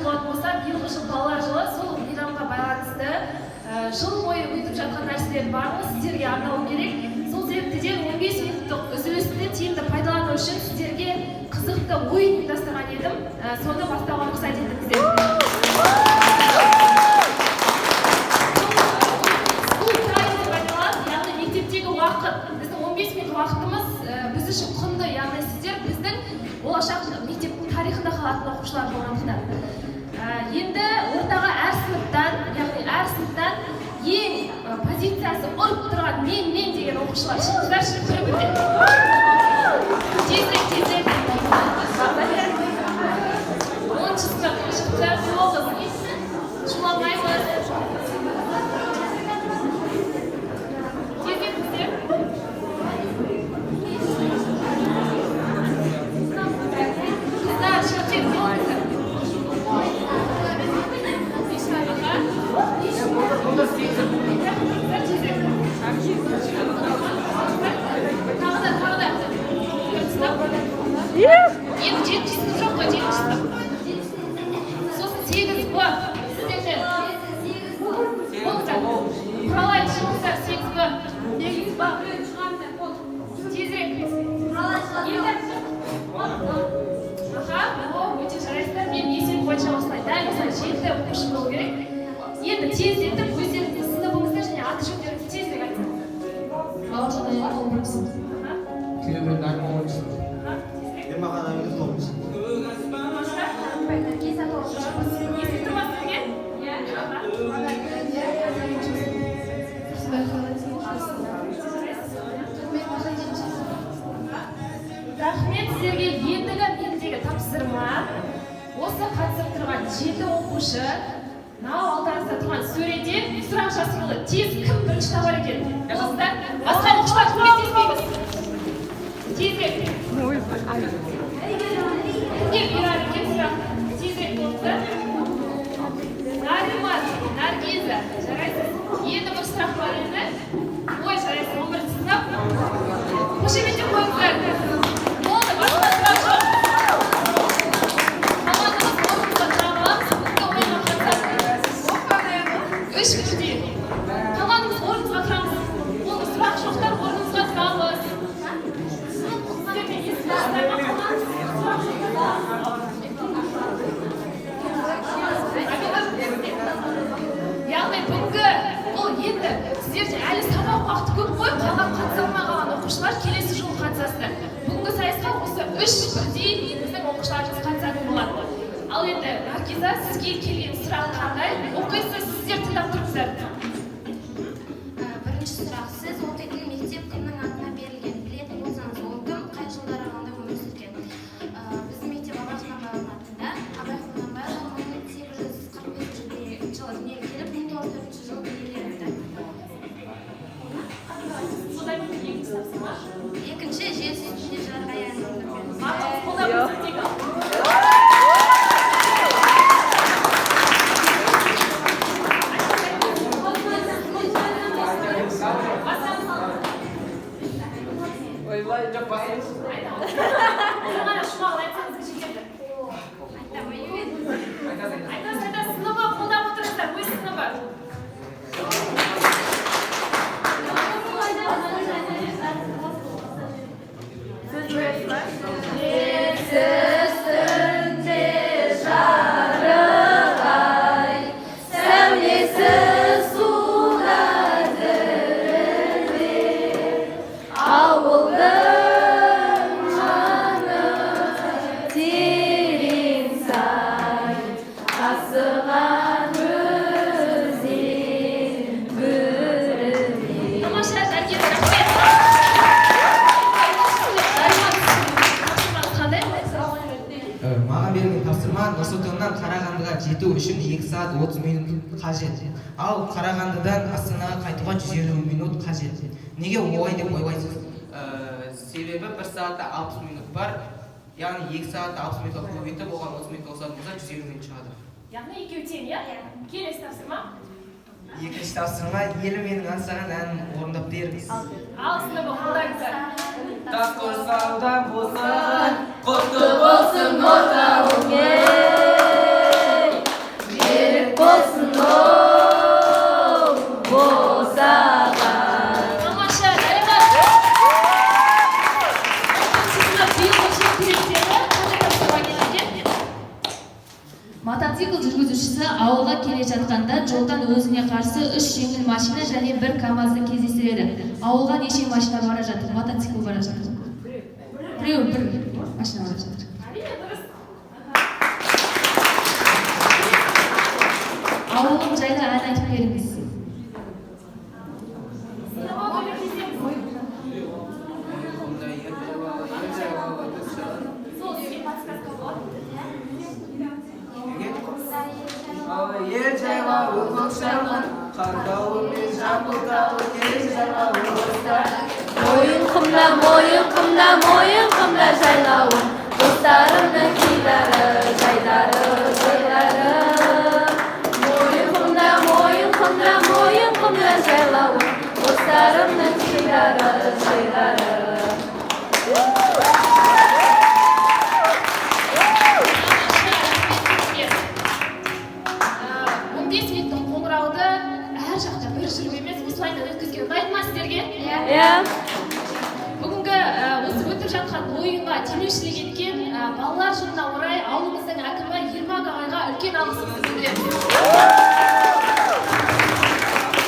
болатын болса, биылғы жыл балалар жылы сол мейрамға байланысты жыл бойы өтіп жатқан нәрселер барлығы сіздерге арналу керек. Сол себептен 15 минуттық үзілісті тиімді пайдалану үшін сіздерге қызықты ойын ұйымдастырған едім. Соны бастауға рұқсат етіңіздер. Яғни мектептегі уақыт, біздің 15 минут уақытымыз біз үшін құнды, яғни сіздер біздің болашақ мектептің тарихында қалатын оқушылар болғандықтан. Енді ортаға әр сыныптан ең позициясы ұрып тұрған мен деген оқушылар шығыңыздаршы бір бірден. Тезірек. 10-шы сынып шықты, тоғыз. Шуламаймыз. Тезірек біздер. Қыздар, шықты, тоғыздар. Енді 7 сынып жоқ қой, 7 сынып. Сосын 8 Б. Сіздерден. Құралайын шығыңыздар, 8 Б. 8 Б. Тезірек. Өте жарайсыздар, мен есеп бойынша осылай, дәл осылай 7 оқушы болу керек. Енді тездетіп өздеріңіздің сыныбыңызды және аты жөндеріңізді тезірек айтыңыз. Бауыржан Аяқ 11 сынып. Тілеубек Нарым 10 сынып. Ермахан Әміров 9 сынып. Естіп тұрмас бізге? Рахмет сіздерге. Ендігі тапсырма. Осы қатысып тұрған 7 оқушы мынау алдарыңызда тұрған сөреден сұрақ жазылды. Тез кім бірінші табар екен? Қыздар, басқа оқушылар көмектеспейміз. Тезірек. Кімге берар екен сұрақ? Тезірек болды. Нариман, Наргиза, жарайсыз. Енді бір сұрақ бар еді. Ой, жарайсыз, 11-ті сынып. Қошеметтеп қойыңыздар. Болды, басқа сұрақ жоқ. Үш бірдей. Қалғанымыз орнымызға тұрамыз. Оны сұрақ жоқтар, орнымызға тұрамыз. Яғни бүгінгі ол енді сіздерде әлі сабақ уақыты көп қой, қалған қатыса алмай қалған оқушылар келесі жолы қатысасыздар. Бүгінгі сайысқа осы үш бірдей біздің оқушыларымыз қатысатын болады. Ал енді Наргиза, сізге келген сұрақ қандай? Оқисыз, сіздер тыңдап тұрыңыздар. Бірінші сұрақ, сіз оқитын мектеп кімнің атына берілген? Білетін болсаңыз, ол кім, қай жылдары қандай өмір сүрген? Біздің мектеп Абай Құнанбайұлының атында. Абай Құнанбайұлы 1845 жылы дүниеге келіп, 1904 жылы дүниеленді. Содан кейін екінші тапсырма. Екінші, жер үстінде жарғаян. Ойбай, жоқ басыңыз. Жаңа шумағын айтсаңыз жетеді. Айтасыз, сыныбы қолдап отырыңыздар, өз сыныбы. Маған берген тапсырма Нұр-Сұлтаннан Қарағандыға жету үшін 2 сағат 30 минут қажет. Ал Қарағандыдан Астанаға қайтуға 150 минут қажет. Неге олай деп ойлайсыз? Себебі 1 сағатта 60 минут бар. Яғни 2 сағатта 60 минутқа көбейтіп, оған 30 минут қосатын болса 150 минут шығады. Яғни екеуі тең, иә? Келесі тапсырма. Екінші тапсырма елі менің аңсаған әнін орындап беріңіз. Ал сыныбы қолдаңыздар. Тас құрсаудан болсын, Құтты болсын ортауың ел. ауылға келе жатқанда жолдан өзіне қарсы 3 жеңіл машина және 1 КамАЗды кездестіреді. Ауылға неше машина бара жатыр? Мотоцикл бара жатыр. Біреу бір машина бара жатыр. Ауылым жайлы ән айтып беріңіз. Ел жайға өкөк шарған, қардауымен жапылтауы ел жайға өкөк. Мойын құмда, мойын құмда, мойын құмда жайлауым, достарымның күйлері, жайдары, жайлары. Мойын құмда, мойын құмда, мойын құмда жайлауым, достарымның күйлері, жайлары. 15 минуттық қоңырауды әр жақта бір жүріп емес, осылайда өткізген ұнайды ма сіздерге? Иә. Бүгінгі осы өтіп жатқан ойынға демеушілік еткен балалар жылына орай ауылымыздың әкімі Ермак ағайға үлкен алғысымызды білдіреміз.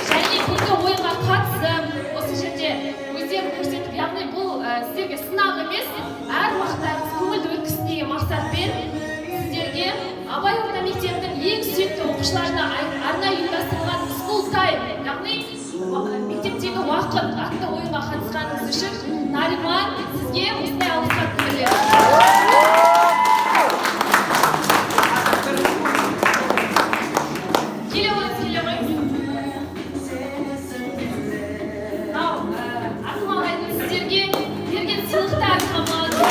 Және бүгінгі ойынға қатысып, осы жерде өздерін көрсетіп, яғни бұл сіздерге сынақ емес, әр уақыттарыңыз көңілді өткізсін деген мақсатпен сіздерге Абай орта мектебінің ең сүйікті оқушыларына арнайы ұйымдастырылған School Time, яғни мектептегі уақыт атты ойынға қатысқаныңыз үшін Нариман сізге осындай алғыс хат білдіреді. Келе қойыңыз, келе қойыңыз. Мынау Акым ағайдың сіздерге берген сыйлықтар қамалады.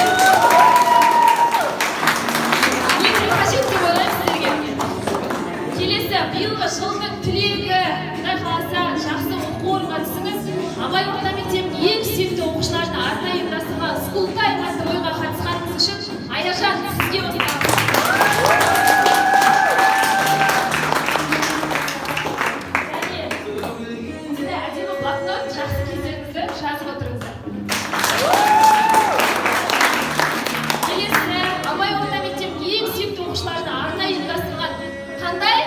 Келесі биылғы жылдың түлегі құдай қаласа жақсы оқу орнына түсіңіз. Абай орта мектебінің ең сүйікті оқушыларына арнайы ұйымдастырылған School Time атты ойынға қатысқаныңыз үшін Айнажан сізге осындай және әдемі блокнот жақсы кездеріңізді жазып отырыңыздар. Келесі Абай орта мектебінің ең сүйікті оқушыларына арнайы ұйымдастырылған қандай?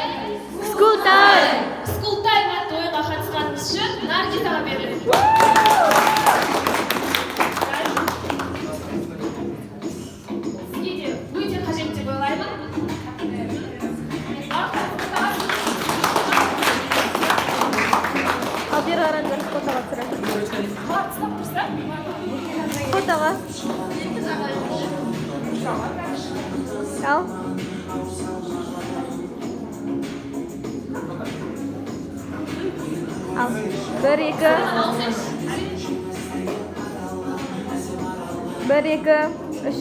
School Time. School Time атты ойынға қатысқаныңыз үшін Наргизаға беріледі. Сізге де өте қажет деп ойлаймын. Ал бері қараңдар, фотоға түсіреді. Қалап ұстап тұрса? Фотоға. Ал. Al. 1, 2. 1, 2. 3.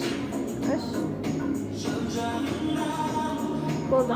Болды.